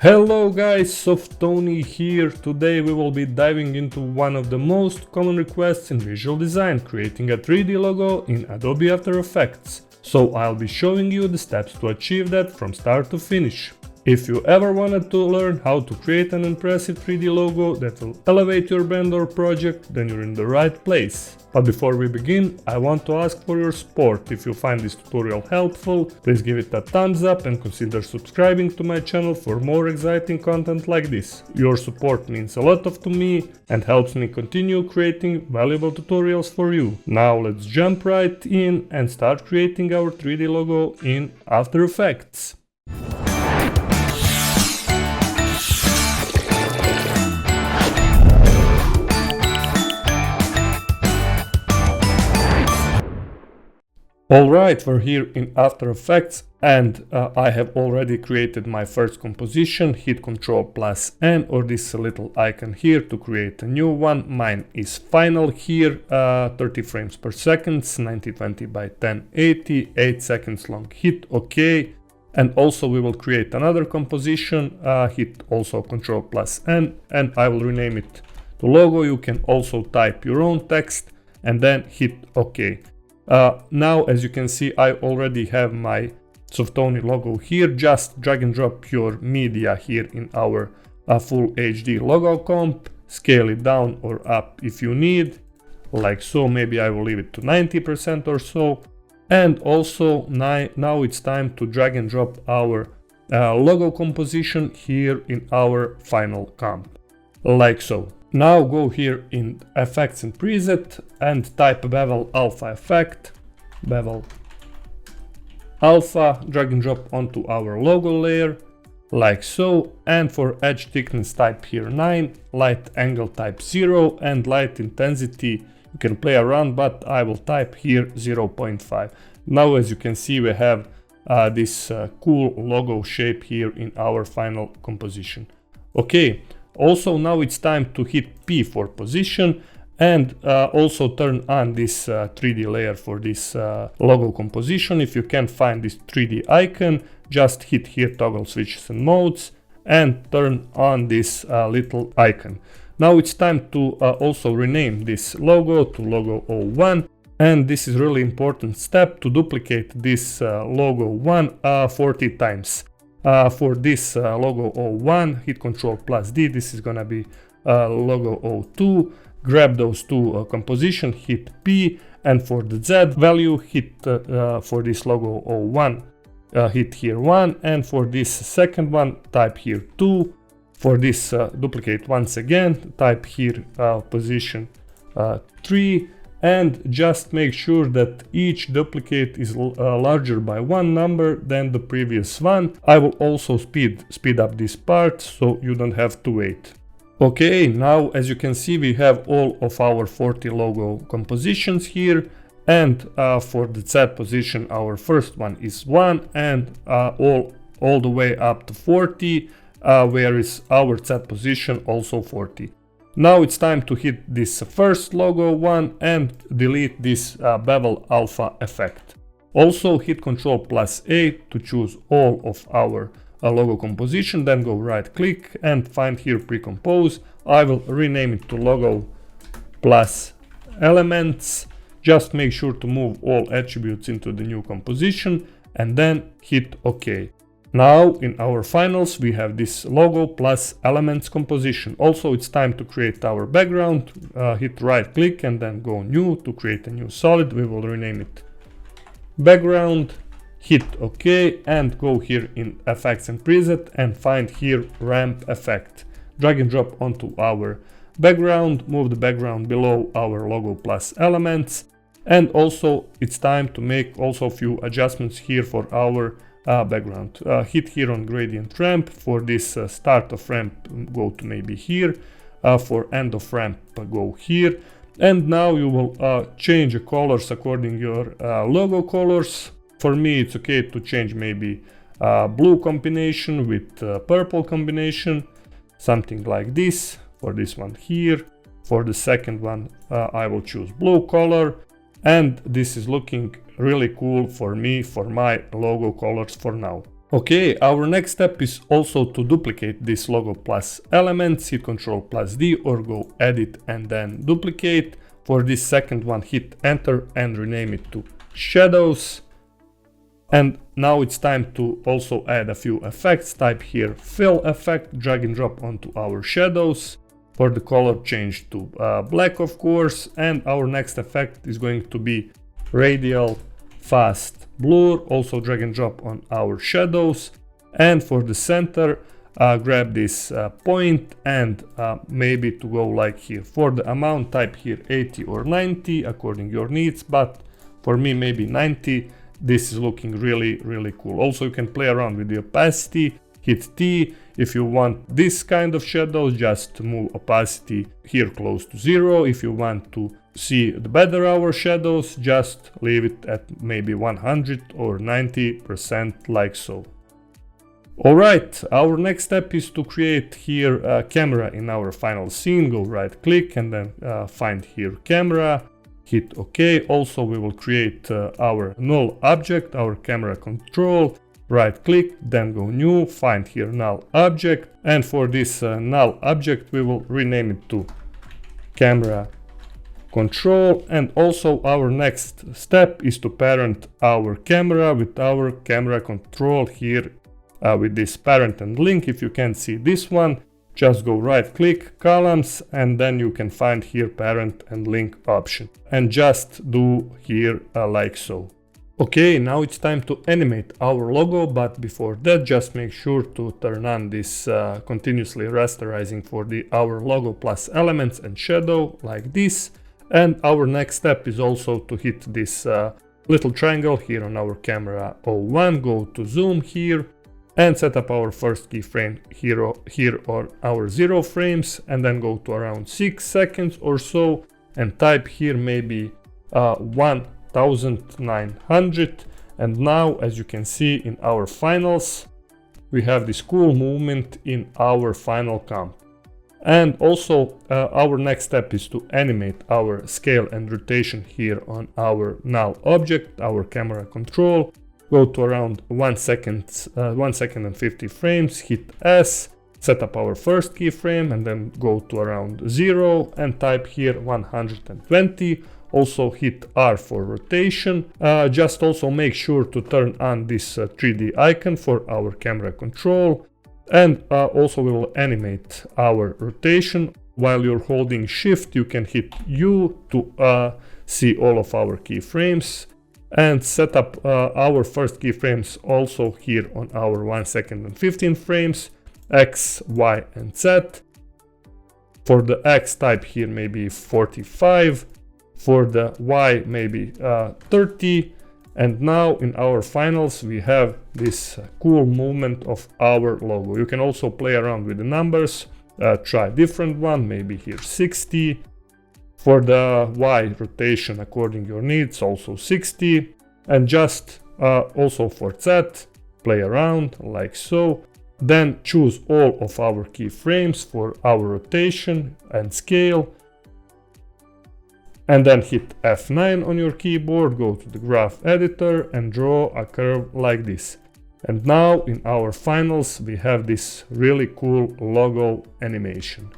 Hello guys, Softony here. Today we will be diving into one of the most common requests in visual design, creating a 3D logo in Adobe After Effects. So I'll be showing you the steps to achieve that from start to finish. If you ever wanted to learn how to create an impressive 3D logo that will elevate your brand or project, then you're in the right place. But before we begin, I want to ask for your support. If you find this tutorial helpful, please give it a thumbs up and consider subscribing to my channel for more exciting content like this. Your support means a lot to me and helps me continue creating valuable tutorials for you. Now let's jump right in and start creating our 3D logo in After Effects. Alright, we're here in After Effects and I have already created my first composition. Hit Ctrl+N or this little icon here to create a new one. Mine is final here, 30 frames per second, 1920 by 1080, 8 seconds long. Hit OK. And also we will create another composition, hit also Ctrl+N and I will rename it to logo. You can also type your own text and then hit OK. Now, as you can see, I already have my Softony logo here. Just drag and drop your media here in our full HD logo comp, scale it down or up if you need, like so. Maybe I will leave it to 90% or so. And also now it's time to drag and drop our logo composition here in our final comp, like so. Now go here in Effects and Preset and type Bevel Alpha Effect, Bevel Alpha, drag and drop onto our logo layer, like so. And for edge thickness type here 9, light angle type 0 and light intensity you can play around, but I will type here 0.5. Now as you can see we have this cool logo shape here in our final composition. Okay. Also now it's time to hit P for position and also turn on this 3D layer for this logo composition. If you can't find this 3D icon, just hit here toggle switches and modes and turn on this little icon. Now it's time to also rename this logo to logo 01, and this is really important step to duplicate this logo 1 40 times. For this logo 01, hit Ctrl+D, this is gonna be logo 02, grab those two composition, hit P, and for the Z value, hit for this logo 01, hit here 1, and for this second one, type here 2, for this duplicate once again, type here position 3, and just make sure that each duplicate is larger by one number than the previous one. I will also speed up this part so you don't have to wait. Okay, now as you can see we have all of our 40 logo compositions here, and for the Z position our first one is 1 and all the way up to 40, whereas our Z position also 40. Now it's time to hit this first logo 1 and delete this Bevel Alpha effect. Also hit Ctrl+A to choose all of our logo composition, then go right click and find here Pre-Compose. I will rename it to logo plus elements. Just make sure to move all attributes into the new composition and then hit OK. Now in our finals we have this logo plus elements composition. Also it's time to create our background. Hit right click and then go new to create a new solid. We will rename it background. Hit OK and go here in Effects and Preset and find here ramp effect. Drag and drop onto our background, move the background below our logo plus elements, and also it's time to make also a few adjustments here for our background. Hit here on gradient ramp. For this start of ramp go to maybe here, for end of ramp go here, and now you will change the colors according your logo colors. For me it's okay to change maybe blue combination with purple combination, something like this. For this one here, for the second one I will choose blue color, and this is looking really cool for me, for my logo colors for now. Okay, our next step is also to duplicate this logo plus elements, hit Ctrl plus D or go edit and then duplicate. For this second one, hit enter and rename it to shadows. And now it's time to also add a few effects. Type here fill effect, drag and drop onto our shadows. For the color, change to black, of course. And our next effect is going to be radial fast blur. Also drag and drop on our shadows. And for the center, grab this point and maybe to go like here. For the amount, type here 80 or 90 according your needs, but for me maybe 90. This is looking really cool. Also, you can play around with the opacity, hit T. If you want this kind of shadows, just move opacity here close to 0. If you want to see the better our shadows, just leave it at maybe 100 or 90% like so. Alright, our next step is to create here a camera in our final scene. Go right click and then find here camera. Hit OK. Also, we will create our null object, our camera control. Right click, then go new, find here null object. And for this null object, we will rename it to camera control. And also our next step is to parent our camera with our camera control here with this parent and link. If you can't see this one, just go right click, columns, and then you can find here parent and link option. And just do here like so. Okay, now it's time to animate our logo, but before that, just make sure to turn on this continuously rasterizing for our logo plus elements and shadow like this. And our next step is also to hit this little triangle here on our camera 01, go to zoom here, and set up our first keyframe here on our 0 frames, and then go to around 6 seconds or so and type here maybe 1900. And now, as you can see in our finals, we have this cool movement in our final comp. And also our next step is to animate our scale and rotation here on our null object, our camera control. Go to around 1 second and 50 frames, hit S, set up our first keyframe, and then go to around 0 and type here 120. Also hit R for rotation. Just also make sure to turn on this 3D icon for our camera control. And also we will animate our rotation. While you're holding Shift, you can hit U to see all of our keyframes. And set up our first keyframes also here on our 1 second and 15 frames, X, Y, and Z. For the X, type here maybe 45. For the Y, maybe 30. And now in our finals, we have this cool movement of our logo. You can also play around with the numbers, try different one, maybe here 60. For the Y rotation according your needs, also 60. And just also for Z, play around like so. Then choose all of our keyframes for our rotation and scale. And then hit F9 on your keyboard, go to the graph editor and draw a curve like this. And now in our finals, we have this really cool logo animation.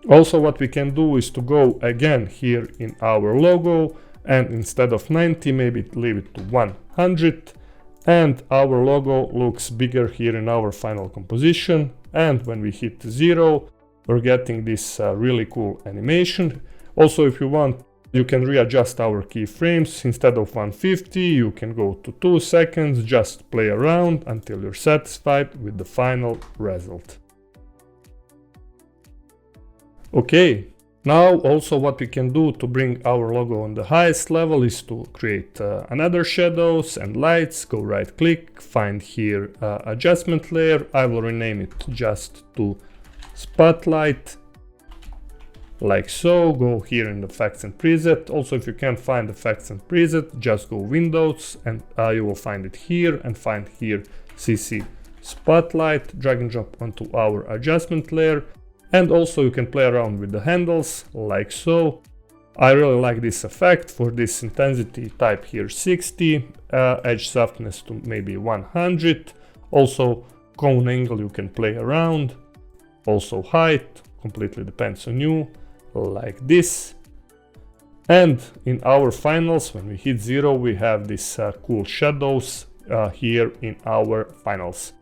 Also, what we can do is to go again here in our logo, and instead of 90, maybe leave it to 100. And our logo looks bigger here in our final composition. And when we hit 0, we're getting this really cool animation. Also, if you want, you can readjust our keyframes. Instead of 150, you can go to 2 seconds, just play around until you're satisfied with the final result. Okay, now also what we can do to bring our logo on the highest level is to create another shadows and lights. Go right click, find here adjustment layer. I will rename it just to spotlight, like so. Go here in effects and preset. Also, if you can't find effects and preset, just go Windows and you will find it here, and find here CC spotlight, drag and drop onto our adjustment layer. And also you can play around with the handles like so. I really like this effect. For this intensity, type here 60, edge softness to maybe 100. Also cone angle you can play around. Also height, completely depends on you, like this. And in our finals, when we hit 0, we have these cool shadows here in our finals.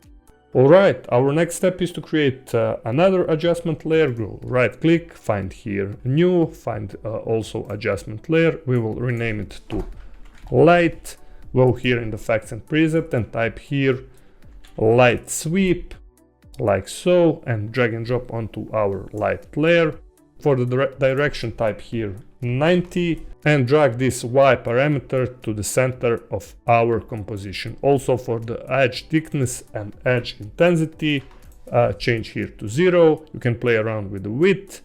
Alright, our next step is to create another adjustment layer. Go right click, find here new, find also adjustment layer. We will rename it to light. Go here in the effects and preset and type here light sweep, like so, and drag and drop onto our light layer. For the direction, type here 90 and drag this Y parameter to the center of our composition. Also for the edge thickness and edge intensity, change here to 0. You can play around with the width,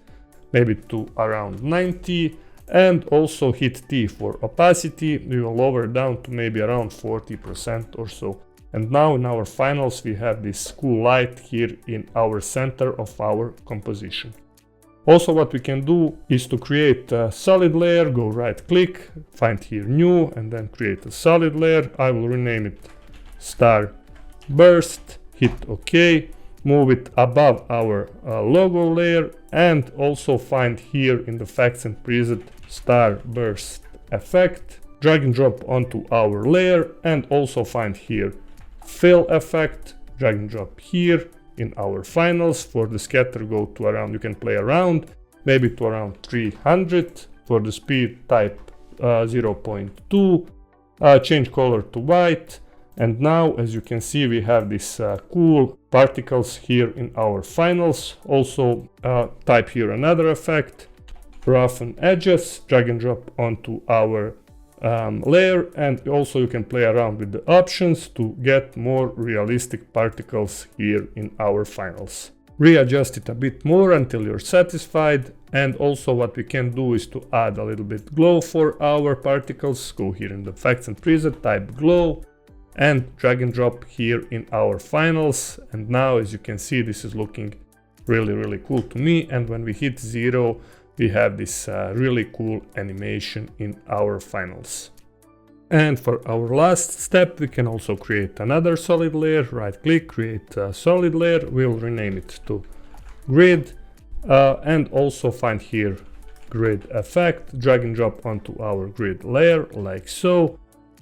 maybe to around 90, and also hit T for opacity. We will lower down to maybe around 40% or so. And now in our finals we have this cool light here in our center of our composition. Also what we can do is to create a solid layer. Go right click, find here new, and then create a solid layer. I will rename it star burst, hit OK, move it above our logo layer, and also find here in the effects and preset star burst effect. Drag and drop onto our layer, and also find here fill effect, drag and drop here in our finals. For the scatter, go to around, you can play around, maybe to around 300. For the speed, type 0.2, change color to white. And now, as you can see, we have these cool particles here in our finals. Also type here another effect, roughen edges, drag and drop onto our layer, and also you can play around with the options to get more realistic particles here in our finals. Readjust it a bit more until you're satisfied, and also what we can do is to add a little bit glow for our particles. Go here in the effects and preset, type glow, and drag and drop here in our finals. And now, as you can see, this is looking really cool to me. And when we hit 0, we have this really cool animation in our finals. And for our last step, we can also create another solid layer. Right click, create a solid layer. We'll rename it to grid, and also find here grid effect, drag and drop onto our grid layer, like so.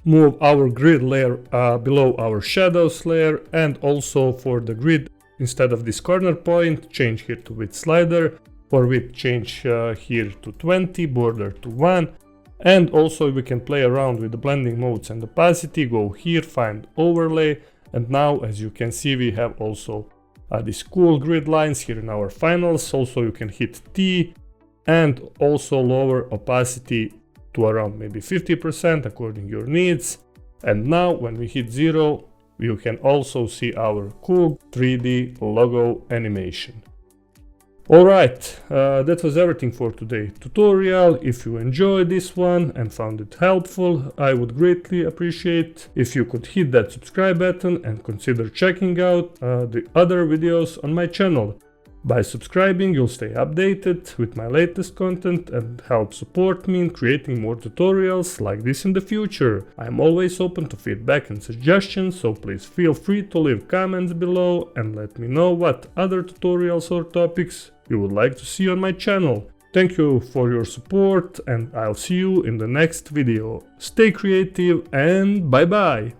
Move our grid layer below our shadows layer, and also for the grid, instead of this corner point, change here to width slider. For width, change here to 20, border to 1, and also we can play around with the blending modes and opacity. Go here, find overlay, and now, as you can see, we have also these cool grid lines here in our finals. Also you can hit T and also lower opacity to around maybe 50% according to your needs. And now when we hit 0, you can also see our cool 3D logo animation. Alright, that was everything for today's tutorial. If you enjoyed this one and found it helpful, I would greatly appreciate if you could hit that subscribe button and consider checking out the other videos on my channel. By subscribing, you'll stay updated with my latest content and help support me in creating more tutorials like this in the future. I'm always open to feedback and suggestions, so please feel free to leave comments below and let me know what other tutorials or topics you would like to see on my channel. Thank you for your support, and I'll see you in the next video. Stay creative and bye bye!